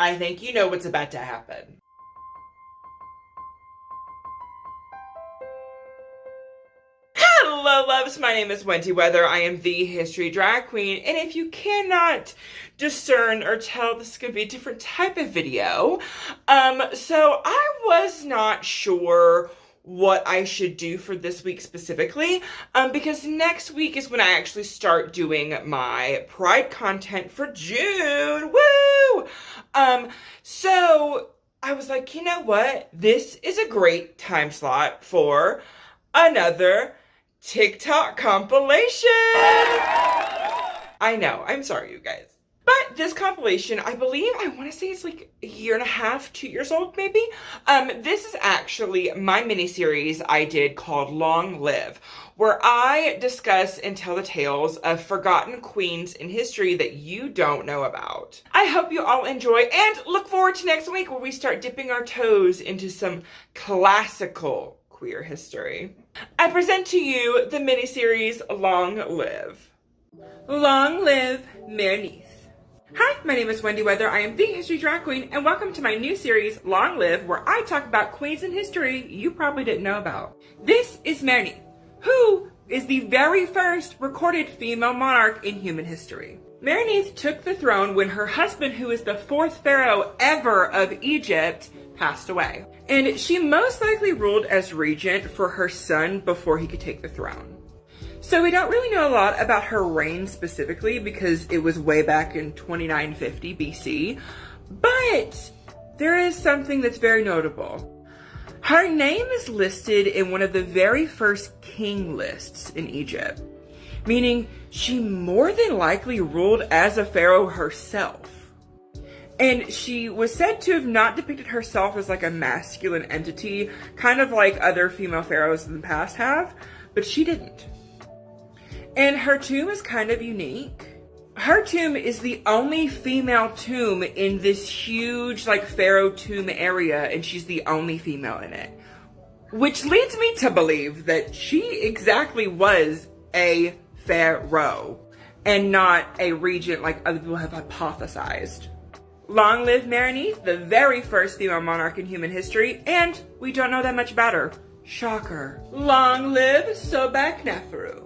I think you know what's about to happen. Hello, loves. My name is Wendy Weather. I am the History Drag Queen. And if you cannot discern or tell, this is going to be a different type of video. So I was not sure what I should do for this week specifically, because next week is when I actually start doing my Pride content for June. Woo! So I was like, you know what? This is a great time slot for another TikTok compilation. I know, I'm sorry, you guys. But this compilation, I believe, I want to say it's like a year and a half, 2 years old, maybe. This is actually my mini-series I did called Long Live, where I discuss and tell the tales of forgotten queens in history that you don't know about. I hope you all enjoy and look forward to next week where we start dipping our toes into some classical queer history. I present to you the mini-series Long Live. Long live Meredith. Hi, my name is Wendy Weather. I am the History Drag Queen, and welcome to my new series, Long Live, where I talk about queens in history you probably didn't know about. This is Meredith, who is the very first recorded female monarch in human history. Meredith took the throne when her husband, who is the fourth pharaoh ever of Egypt, passed away. And she most likely ruled as regent for her son before he could take the throne. So we don't really know a lot about her reign specifically because it was way back in 2950 BC, but there is something that's very notable. Her name is listed in one of the very first king lists in Egypt, meaning she more than likely ruled as a pharaoh herself. And she was said to have not depicted herself as like a masculine entity, kind of like other female pharaohs in the past have, but she didn't. And her tomb is kind of unique. Her tomb is the only female tomb in this huge like pharaoh tomb area, and she's the only female in it. Which leads me to believe that she exactly was a pharaoh and not a regent like other people have hypothesized. Long live Meredith, the very first female monarch in human history, and we don't know that much about her. Shocker. Long live Sobek Neferu.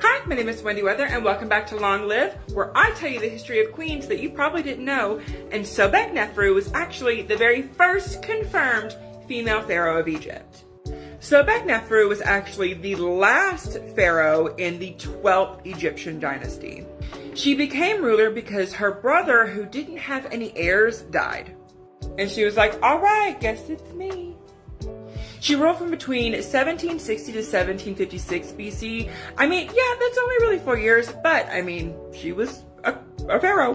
Hi, my name is Wendy Weather, and welcome back to Long Live, where I tell you the history of queens that you probably didn't know, and Sobek Neferu was actually the very first confirmed female pharaoh of Egypt. Sobek Neferu was actually the last pharaoh in the 12th Egyptian dynasty. She became ruler because her brother, who didn't have any heirs, died. And she was like, all right, guess it's me. She ruled from between 1760 to 1756 BC. I mean, yeah, that's only really 4 years, but I mean, she was a pharaoh.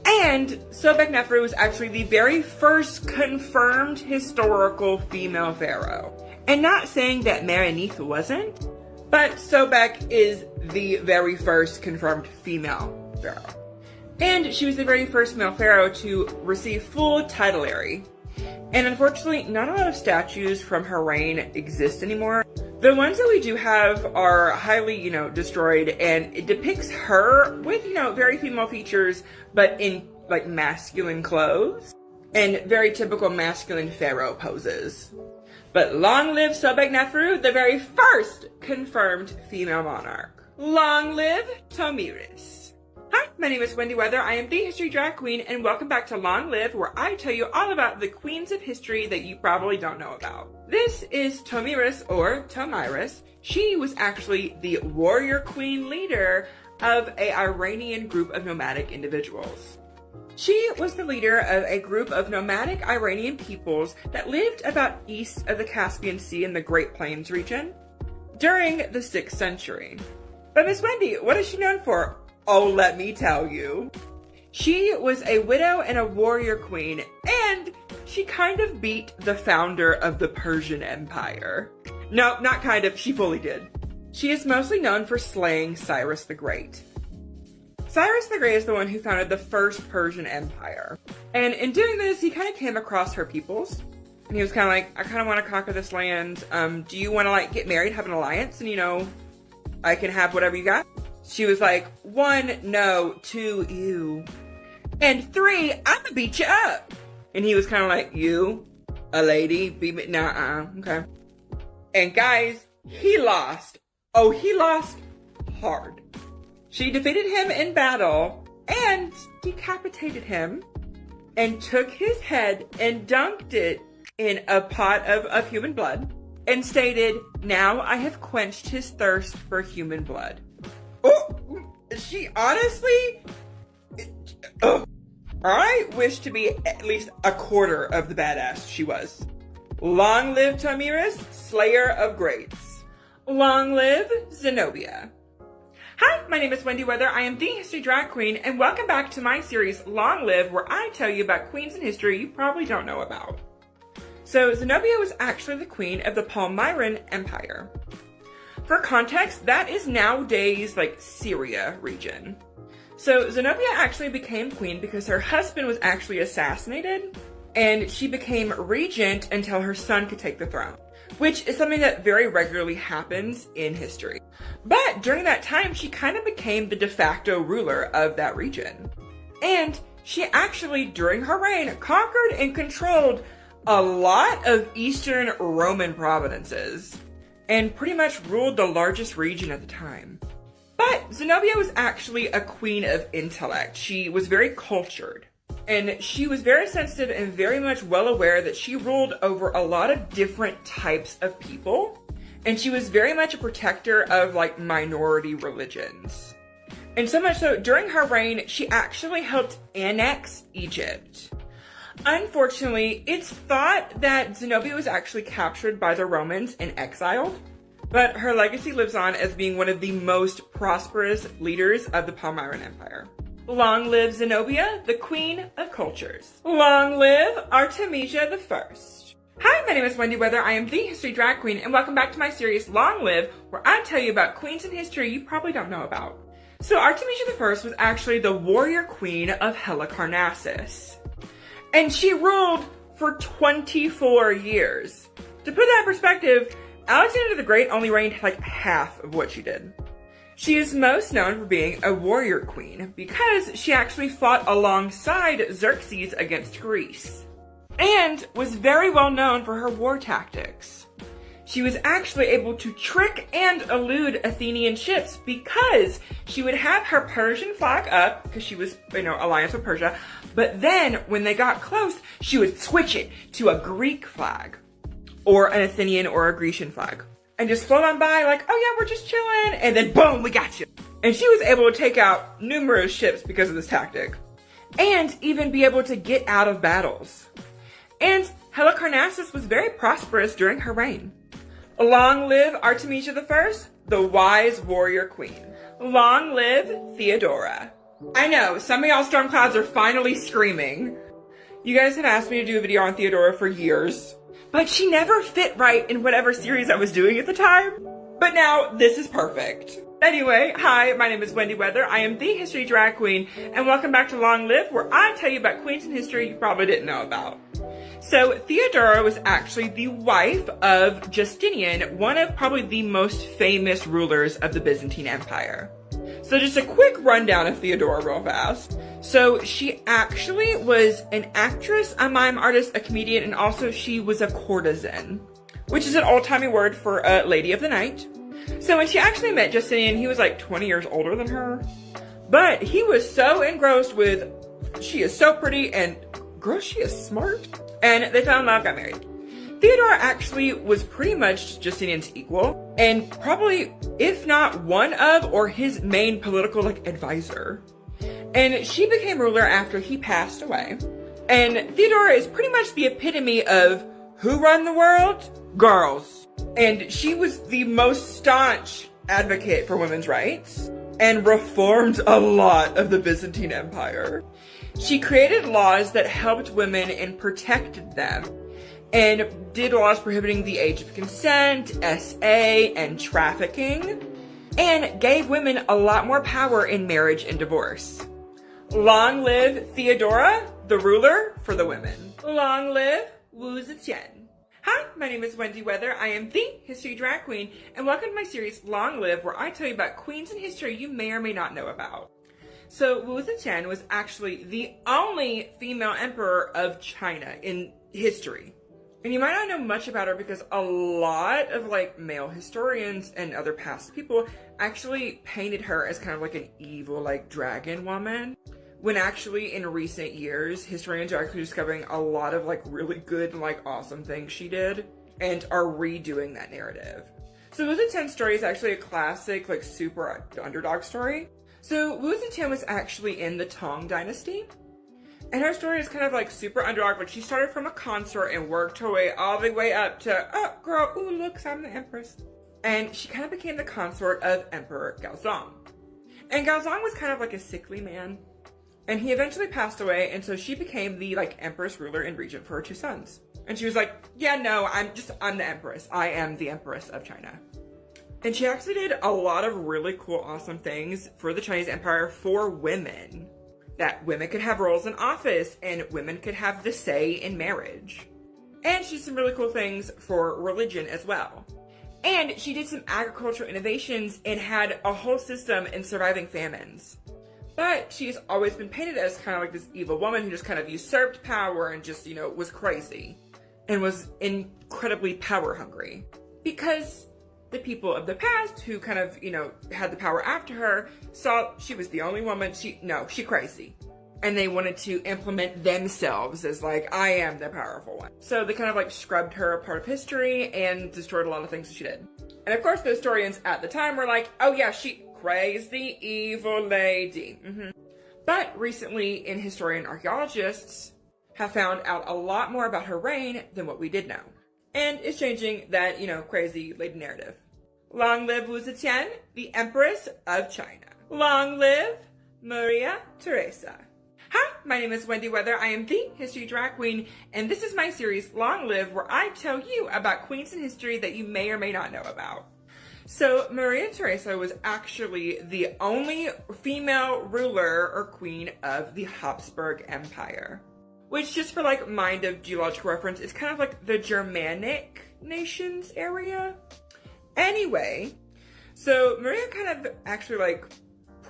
And Sobek Neferu was actually the very first confirmed historical female pharaoh. And not saying that Meredith wasn't, but Sobek is the very first confirmed female pharaoh. And she was the very first male pharaoh to receive full titulary. And unfortunately, not a lot of statues from her reign exist anymore. The ones that we do have are highly, destroyed, and it depicts her with, very female features, but in like masculine clothes and very typical masculine pharaoh poses. But long live Sobek Neferu, the very first confirmed female monarch. Long live Tomiris. Hi, my name is Wendy Weather. I am the History Drag Queen, and welcome back to Long Live, where I tell you all about the queens of history that you probably don't know about. This is Tomiris, or Tomiris. She was actually the warrior queen leader of an Iranian group of nomadic individuals. She was the leader of a group of nomadic Iranian peoples that lived about east of the Caspian Sea in the Great Plains region during the 6th century. But Miss Wendy, what is she known for? Oh, let me tell you. She was a widow and a warrior queen, and she kind of beat the founder of the Persian Empire. No, not kind of, she fully did. She is mostly known for slaying Cyrus the Great. Cyrus the Great is the one who founded the first Persian Empire. And in doing this, he kind of came across her peoples. And he was kind of like, I kind of want to conquer this land. Do you want to like get married, have an alliance, and I can have whatever you got? She was like, 1, no, 2, ew. And 3, I'm gonna beat you up. And he was kind of like, you, a lady, be me, nah, okay. And guys, he lost. Oh, he lost hard. She defeated him in battle and decapitated him and took his head and dunked it in a pot of human blood and stated, now I have quenched his thirst for human blood. Oh, she honestly, I wish to be at least a quarter of the badass she was. Long live Tomyris, slayer of greats. Long live Zenobia. Hi, my name is Wendy Weather. I am the History Drag Queen, and welcome back to my series, Long Live, where I tell you about queens in history you probably don't know about. So, Zenobia was actually the queen of the Palmyran Empire. For context, that is nowadays like Syria region. So, Zenobia actually became queen because her husband was actually assassinated, and she became regent until her son could take the throne, which is something that very regularly happens in history. But during that time, she kind of became the de facto ruler of that region. And she actually, during her reign, conquered and controlled a lot of Eastern Roman provinces and pretty much ruled the largest region at the time. But Zenobia was actually a queen of intellect. She was very cultured. And she was very sensitive and very much well aware that she ruled over a lot of different types of people. And she was very much a protector of like minority religions. And so much so, during her reign, she actually helped annex Egypt. Unfortunately, it's thought that Zenobia was actually captured by the Romans and exiled. But her legacy lives on as being one of the most prosperous leaders of the Palmyran Empire. Long live Zenobia, the queen of cultures. Long live Artemisia I. Hi, my name is Wendy Weather. I am the History Drag Queen, and welcome back to my series, Long Live, where I tell you about queens in history you probably don't know about. So Artemisia I was actually the warrior queen of Halicarnassus. And she ruled for 24 years. To put that in perspective, Alexander the Great only reigned like half of what she did. She is most known for being a warrior queen because she actually fought alongside Xerxes against Greece and was very well known for her war tactics. She was actually able to trick and elude Athenian ships because she would have her Persian flag up because she was, alliance with Persia, but then when they got close, she would switch it to a Greek flag or an Athenian or a Grecian flag. And just float on by like, oh yeah, we're just chilling. And then boom, we got you. And she was able to take out numerous ships because of this tactic. And even be able to get out of battles. And Halicarnassus was very prosperous during her reign. Long live Artemisia I, the wise warrior queen. Long live Theodora. I know, some of y'all Stormclouds are finally screaming. You guys have asked me to do a video on Theodora for years. But she never fit right in whatever series I was doing at the time. But now, this is perfect. Anyway, hi, my name is Wendy Weather. I am the History Drag Queen, and welcome back to Long Live, where I tell you about queens in history you probably didn't know about. So, Theodora was actually the wife of Justinian, one of probably the most famous rulers of the Byzantine Empire. So just a quick rundown of Theodora real fast. So she actually was an actress, a mime artist, a comedian, and also she was a courtesan, which is an old-timey word for a lady of the night. So when she actually met Justinian, he was like 20 years older than her. But he was so engrossed with, she is so pretty, and girl, she is smart. And they fell in love, got married. Theodora actually was pretty much Justinian's equal, and probably, if not one of, or his main political advisor. And she became ruler after he passed away. And Theodora is pretty much the epitome of who run the world? Girls. And she was the most staunch advocate for women's rights and reformed a lot of the Byzantine Empire. She created laws that helped women and protected them, and did laws prohibiting the age of consent, SA, and trafficking, and gave women a lot more power in marriage and divorce. Long live Theodora, the ruler for the women. Long live Wu Zetian. Hi, my name is Wendy Weather. I am the History Drag Queen, and welcome to my series Long Live, where I tell you about queens in history you may or may not know about. So Wu Zetian was actually the only female emperor of China in history. And you might not know much about her because a lot of like male historians and other past people actually painted her as kind of like an evil like dragon woman. When actually in recent years, historians are actually discovering a lot of like really good and like awesome things she did and are redoing that narrative. So Wu Zetian's story is actually a classic like super underdog story. So Wu Zetian was actually in the Tang Dynasty. And her story is kind of like super underdog. Like she started from a consort and worked her way all the way up to, oh girl, ooh, look, I'm the empress. And she kind of became the consort of Emperor Gaozong. And Gaozong was kind of like a sickly man. And he eventually passed away. And so she became the like empress, ruler, and regent for her two sons. And she was like, yeah, no, I'm the empress. I am the empress of China. And she actually did a lot of really cool, awesome things for the Chinese Empire for women. That women could have roles in office and women could have the say in marriage. And she did some really cool things for religion as well. And she did some agricultural innovations and had a whole system in surviving famines. But she's always been painted as kind of like this evil woman who just kind of usurped power and just, you know, was crazy and was incredibly power hungry. Because the people of the past who kind of, you know, had the power after her saw she was the only woman. She crazy. And they wanted to implement themselves as like, I am the powerful one. So they kind of like scrubbed her a part of history and destroyed a lot of things that she did. And of course, the historians at the time were like, oh yeah, she crazy evil lady. But recently, in historian archaeologists have found out a lot more about her reign than what we did know. And it's changing that, you know, crazy lady narrative. Long live Wu Zetian, the Empress of China. Long live Maria Theresa. Hi, my name is Wendy Weather. I am the History Drag Queen, and this is my series, Long Live, where I tell you about queens in history that you may or may not know about. So, Maria Theresa was actually the only female ruler or queen of the Habsburg Empire. Which, just for like mind of geological reference, is kind of like the Germanic nations area. Anyway, so Maria kind of actually like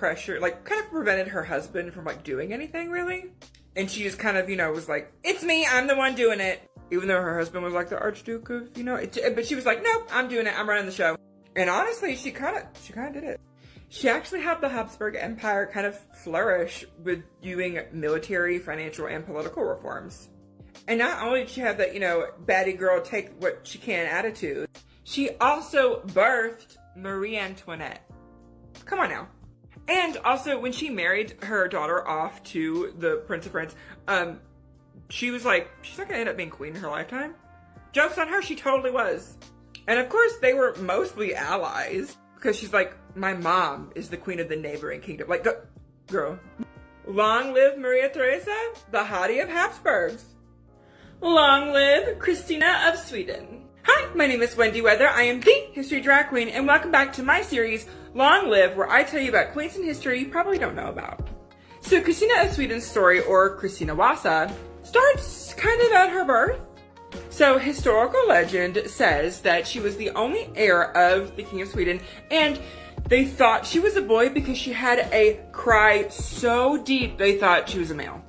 kind of prevented her husband from like doing anything really. And she just kind of, you know, was like, it's me, I'm the one doing it. Even though her husband was like the Archduke of, you know, but she was like, nope, I'm doing it, I'm running the show. And honestly, she kind of did it. She actually helped the Habsburg Empire kind of flourish with doing military, financial, and political reforms. And not only did she have that, you know, baddie girl take what she can attitude, she also birthed Marie Antoinette. Come on now. And also, when she married her daughter off to the Prince of France, she was like, she's not gonna end up being queen in her lifetime. Joke's on her, she totally was. And of course, they were mostly allies. Because she's like, my mom is the queen of the neighboring kingdom. Like, girl. Long live Maria Theresa, the hottie of Habsburgs. Long live Christina of Sweden. Hi, my name is Wendy Weather. I am the History Drag Queen, and welcome back to my series, Long Live, where I tell you about queens in history you probably don't know about. So Christina of Sweden's story, or Christina Wasa, starts kind of at her birth. So historical legend says that she was the only heir of the King of Sweden, and they thought she was a boy because she had a cry so deep they thought she was a male.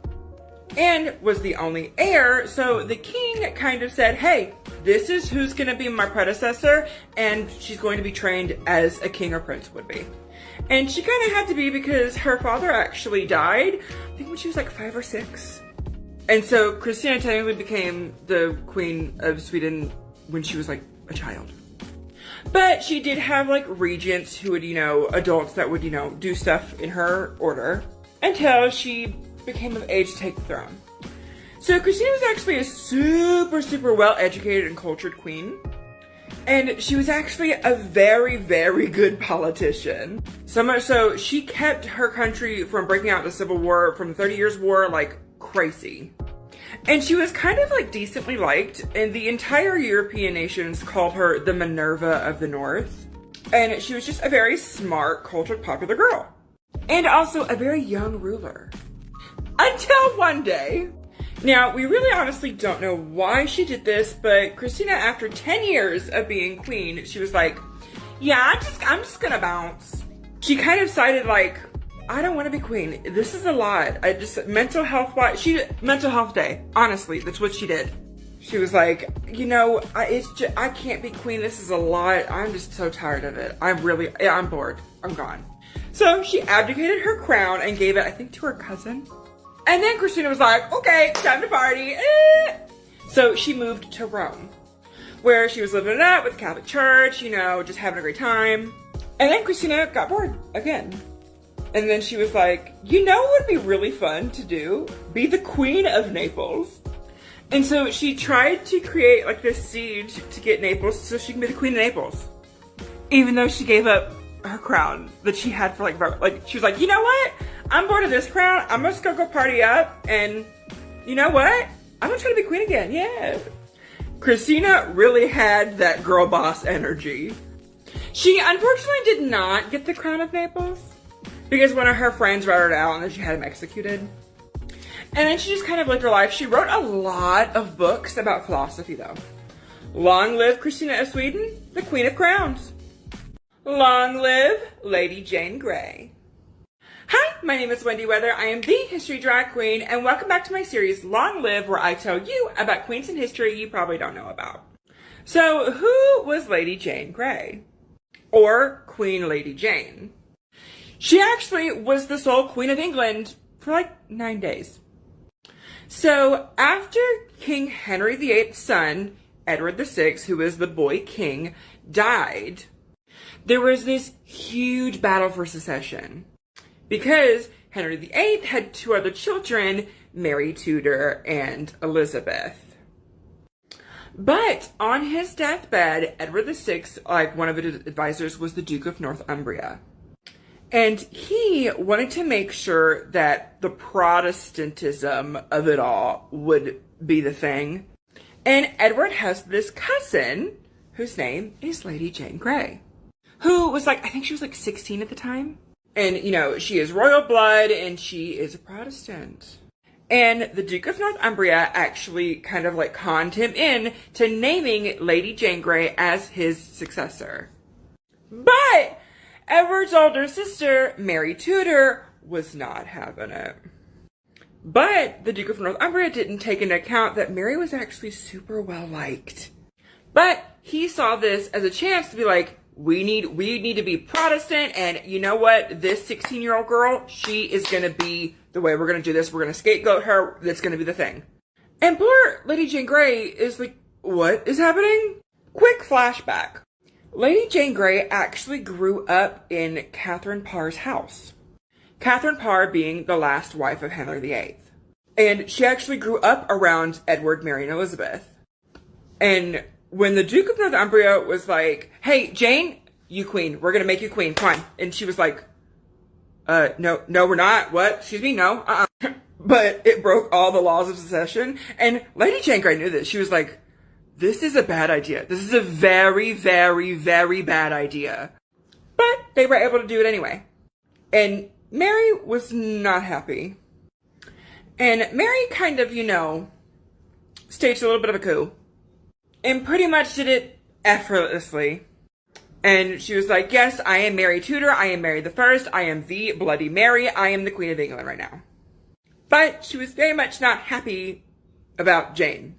And was the only heir, so the king kind of said, hey, this is who's gonna be my predecessor, and she's going to be trained as a king or prince would be. And she kind of had to be because her father actually died, I think when she was like 5 or 6. And so Christina technically became the Queen of Sweden when she was like a child. But she did have like regents who would, you know, adults that would, you know, do stuff in her order until she became of age to take the throne. So Christina was actually a super well-educated and cultured queen. And she was actually a very, very good politician. So much so, she kept her country from breaking out in the Civil War from the 30 Years' War like crazy. And she was kind of like decently liked, and the entire European nations called her the Minerva of the North. And she was just a very smart, cultured, popular girl. And also a very young ruler. Until one day. Now, we really honestly don't know why she did this, but Christina, after 10 years of being queen, she was like, yeah, I'm just gonna bounce. She kind of decided like, I don't want to be queen. This is a lot. Mental health mental health day. Honestly, that's what she did. She was like, I can't be queen. This is a lot. I'm just so tired of it. I'm bored. I'm gone. So she abdicated her crown and gave it, I think, to her cousin. And then Christina was like, okay, time to party. So she moved to Rome, where she was living it up with the Catholic Church, just having a great time. And then Christina got bored again. And then she was like, what would be really fun to do? Be the Queen of Naples. And so she tried to create like this siege to get Naples so she can be the Queen of Naples. Even though she gave up her crown that she had for she was like, you know what? I'm bored of this crown. I'm just gonna go party up. And you know what? I'm gonna try to be queen again. Yeah. Christina really had that girl boss energy. She unfortunately did not get the crown of Naples because one of her friends ratted her out and then she had him executed. And then she just kind of lived her life. She wrote a lot of books about philosophy though. Long live Christina of Sweden, the Queen of Crowns. Long live Lady Jane Grey. Hi, my name is Wendy Weather. I am the History Drag Queen, and welcome back to my series, Long Live, where I tell you about queens in history you probably don't know about. So, who was Lady Jane Grey? Or Queen Lady Jane? She actually was the sole Queen of England for 9 days. So, after King Henry VIII's son, Edward VI, who was the boy king, died, there was this huge battle for succession. Because Henry VIII had 2 other children, Mary Tudor and Elizabeth. But on his deathbed, Edward VI, one of his advisors, was the Duke of Northumbria. And he wanted to make sure that the Protestantism of it all would be the thing. And Edward has this cousin, whose name is Lady Jane Grey, who was I think she was 16 at the time. And, she is royal blood and she is a Protestant. And the Duke of Northumbria actually kind of conned him in to naming Lady Jane Grey as his successor. But Edward's older sister, Mary Tudor, was not having it. But the Duke of Northumbria didn't take into account that Mary was actually super well liked. But he saw this as a chance to be like, we need to be Protestant, and you know what? This 16-year-old girl, she is going to be the way we're going to do this. We're going to scapegoat her. That's going to be the thing. And poor Lady Jane Grey is like, what is happening? Quick flashback. Lady Jane Grey actually grew up in Catherine Parr's house. Catherine Parr being the last wife of Henry VIII. And she actually grew up around Edward, Mary, and Elizabeth. And when the Duke of Northumbria was like, hey, Jane, you queen. We're going to make you queen. Come on. And she was like, no, we're not. What? Excuse me? No. But it broke all the laws of succession. And Lady Jane Grey knew this. She was like, this is a bad idea. This is a very, very, very bad idea. But they were able to do it anyway. And Mary was not happy. And Mary kind of, staged a little bit of a coup. And pretty much did it effortlessly. And she was like, yes, I am Mary Tudor. I am Mary I. I am the Bloody Mary. I am the Queen of England right now. But she was very much not happy about Jane.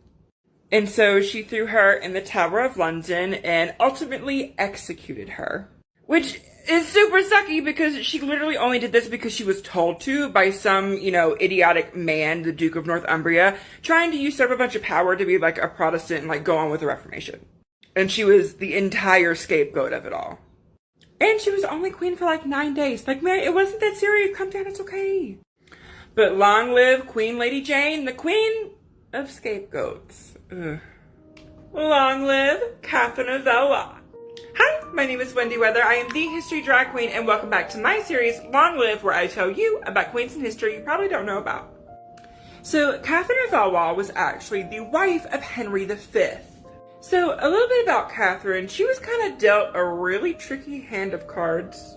And so she threw her in the Tower of London and ultimately executed her. Which is super sucky because she literally only did this because she was told to by some, idiotic man, the Duke of Northumbria, trying to usurp a bunch of power to be a Protestant and go on with the Reformation. And she was the entire scapegoat of it all. And she was only queen for 9 days. Mary, it wasn't that serious. Calm down, it's okay. But long live Queen Lady Jane, the queen of scapegoats. Ugh. Long live Catherine of Valois. Hi, my name is Wendy Weather. I am the History Drag Queen, and welcome back to my series, Long Live, where I tell you about queens in history you probably don't know about. So, Catherine of Valois was actually the wife of Henry V. So, a little bit about Catherine. She was kind of dealt a really tricky hand of cards.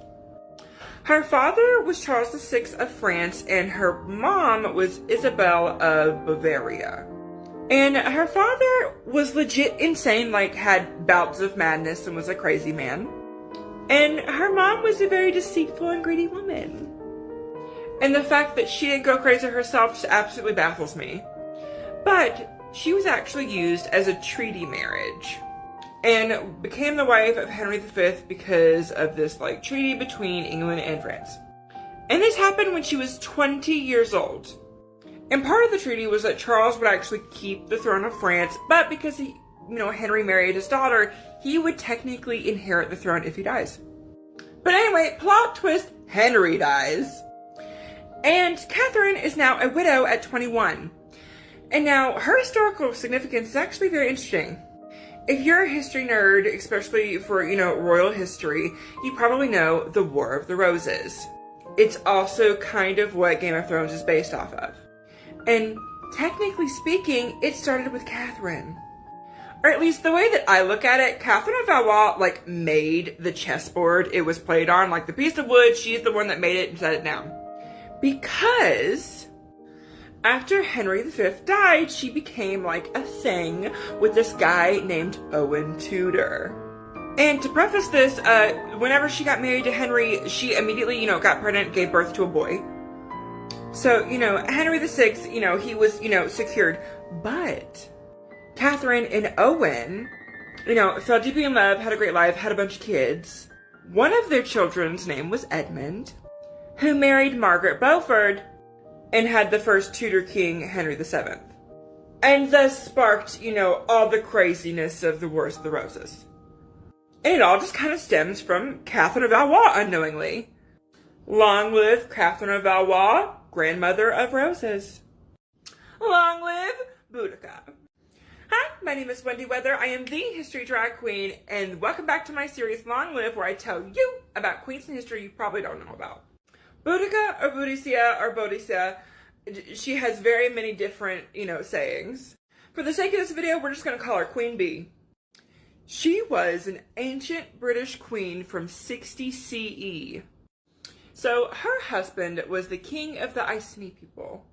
Her father was Charles VI of France, and her mom was Isabel of Bavaria. And her father was legit insane, had bouts of madness and was a crazy man. And her mom was a very deceitful and greedy woman. And the fact that she didn't go crazy herself just absolutely baffles me. But she was actually used as a treaty marriage and became the wife of Henry V because of this treaty between England and France. And this happened when she was 20 years old. And part of the treaty was that Charles would actually keep the throne of France, but because Henry married his daughter, he would technically inherit the throne if he dies. But anyway, plot twist, Henry dies. And Catherine is now a widow at 21. And now, her historical significance is actually very interesting. If you're a history nerd, especially for, royal history, you probably know the War of the Roses. It's also kind of what Game of Thrones is based off of. And technically speaking, it started with Catherine. Or at least the way that I look at it, Catherine of Valois, made the chessboard it was played on. The piece of wood, she's the one that made it and set it down. Because after Henry V died, she became a thing with this guy named Owen Tudor. And to preface this, whenever she got married to Henry, she immediately, got pregnant, gave birth to a boy. So, Henry VI, he was, secured. But Catherine and Owen, fell deeply in love, had a great life, had a bunch of kids. One of their children's name was Edmund, who married Margaret Beaufort and had the first Tudor king, Henry VII. And thus sparked, all the craziness of the Wars of the Roses. And it all just kind of stems from Catherine of Valois unknowingly. Long live Catherine of Valois, grandmother of roses. Long live Boudica. Hi, my name is Wendy Weather. I am the History Drag Queen, and welcome back to my series Long Live, where I tell you about queens in history you probably don't know about. Boudica or Boudicca or Boudicca, she has very many different, sayings. For the sake of this video, we're just going to call her Queen Bee. She was an ancient British queen from 60 CE. So her husband was the king of the Iceni people.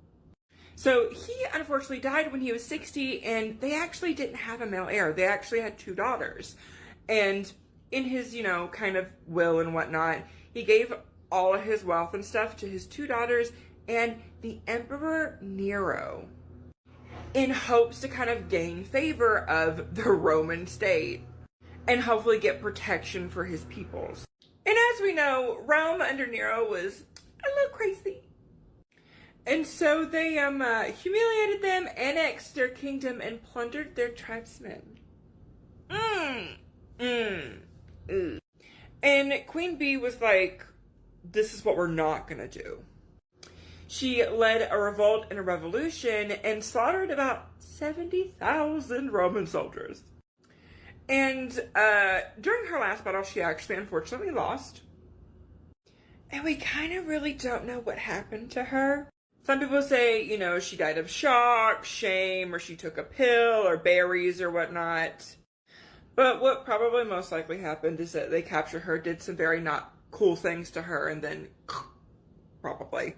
So he unfortunately died when he was 60, and they actually didn't have a male heir. They actually had 2 daughters. And in his, kind of will and whatnot, he gave all of his wealth and stuff to his 2 daughters and the Emperor Nero, in hopes to kind of gain favor of the Roman state and hopefully get protection for his peoples. And as we know, Rome under Nero was a little crazy. And so they humiliated them, annexed their kingdom, and plundered their tribesmen. And Queen Bee was like, this is what we're not gonna do. She led a revolt and a revolution and slaughtered about 70,000 Roman soldiers. And during her last battle, she actually unfortunately lost. And we kind of really don't know what happened to her. Some people say, she died of shock, shame, or she took a pill or berries or whatnot. But what probably most likely happened is that they captured her, did some very not cool things to her, and then probably.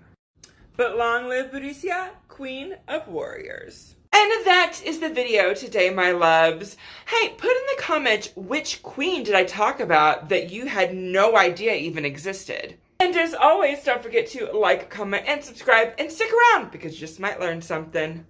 But long live Boudicca, Queen of Warriors. And that is the video today, my loves. Hey, put in the comments which queen did I talk about that you had no idea even existed. And as always, don't forget to like, comment, and subscribe, and stick around because you just might learn something.